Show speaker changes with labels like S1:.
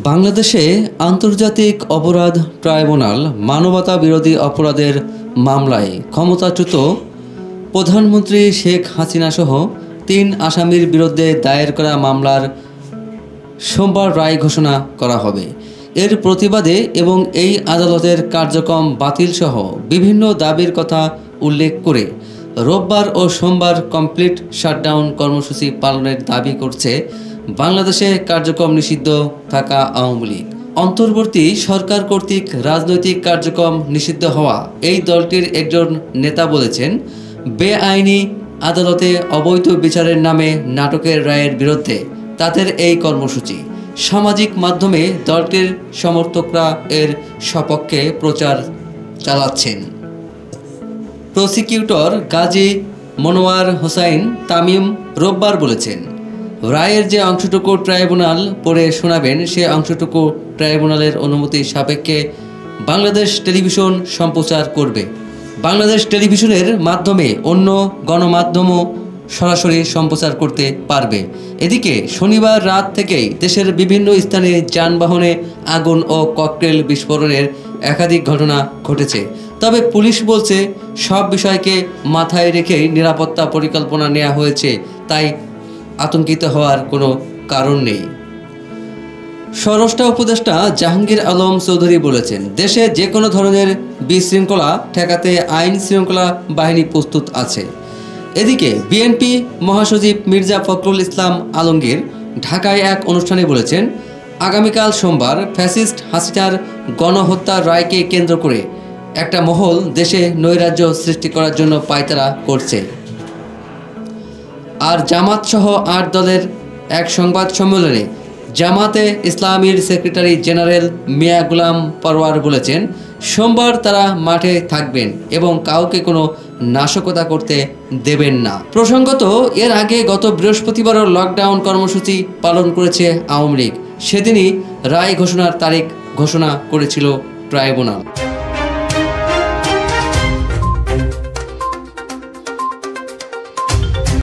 S1: বাংলাদেশে আন্তর্জাতিক অপরাধ ট্রাইব্যুনাল মানবতা বিরোধী অপরাধের মামলায় ক্ষমতাচ্যুত প্রধানমন্ত্রী শেখ হাসিনা সহ 3 আসামির বিরুদ্ধে দায়ের করা মামলার সোমবার রায় ঘোষণা করা হবে। এর প্রতিবাদে এবং এই আদালতের কার্যক্রম বাতিল সহ বিভিন্ন দাবির কথা উল্লেখ করে রোববার ও সোমবার কমপ্লিট শাটডাউন কর্মসূচি পালনের দাবি করছে বাংলাদেশে কার্যক্রম নিষিদ্ধ থাকা আওয়ামী লীগ। অন্তর্বর্তী সরকার কর্তৃক রাজনৈতিক কার্যক্রম নিষিদ্ধ হওয়া এই দলটির একজন নেতা বলেছেন, বেআইনি আদালতে অবৈধ বিচারের নামে নাটকের রায়ের বিরুদ্ধে তাদের এই কর্মসূচি। সামাজিক মাধ্যমে দলটির সমর্থকরা এর সপক্ষে প্রচার চালাচ্ছেন। প্রসিকিউটর গাজী মনোয়ার হোসাইন তামিম রোববার বলেছেন, রায়ের যে অংশটুকু ট্রাইব্যুনাল পড়ে শোনাবেন সে অংশটুকু ট্রাইব্যুনালের অনুমতি সাপেক্ষে বাংলাদেশ টেলিভিশন সম্প্রচার করবে। বাংলাদেশ টেলিভিশনের মাধ্যমে অন্য গণমাধ্যমও সরাসরি সম্প্রচার করতে পারবে। এদিকে শনিবার রাত থেকেই দেশের বিভিন্ন স্থানে যানবাহনে আগুন ও ককটেল বিস্ফোরণের একাধিক ঘটনা ঘটেছে। তবে পুলিশ বলছে সব বিষয়কে মাথায় রেখেই নিরাপত্তা পরিকল্পনা নেওয়া হয়েছে, তাই আতঙ্কিত হওয়ার কোনো কারণ নেই। স্বরাষ্ট্র উপদেষ্টা জাহাঙ্গীর আলম চৌধুরী বলেছেন, দেশে যে কোনো ধরনের বিশৃঙ্খলা ঠেকাতে আইন শৃঙ্খলা বাহিনী প্রস্তুত আছে। এদিকে বিএনপি মহাসচিব মির্জা ফখরুল ইসলাম আলমগীর ঢাকায় এক অনুষ্ঠানে বলেছেন, আগামীকাল সোমবার ফ্যাসিস্ট হাসিনার গণহত্যার রায়কে কেন্দ্র করে একটা মহল দেশে নৈরাজ্য সৃষ্টি করার জন্য পায়তারা করছে। আর জামাত সহ 8 দলের এক সংবাদ সম্মেলনে জামাতে ইসলামীর সেক্রেটারি জেনারেল মিয়া গোলাম পরওয়ার বলেছেন, সোমবার তারা মাঠে থাকবেন এবং কাউকে কোনো নাশকতা করতে দেবেন না। প্রসঙ্গত, এর আগে গত বৃহস্পতিবারও লকডাউন কর্মসূচি পালন করেছে আওয়ামী লীগ। সেদিনই রায় ঘোষণার তারিখ ঘোষণা করেছিল ট্রাইব্যুনাল।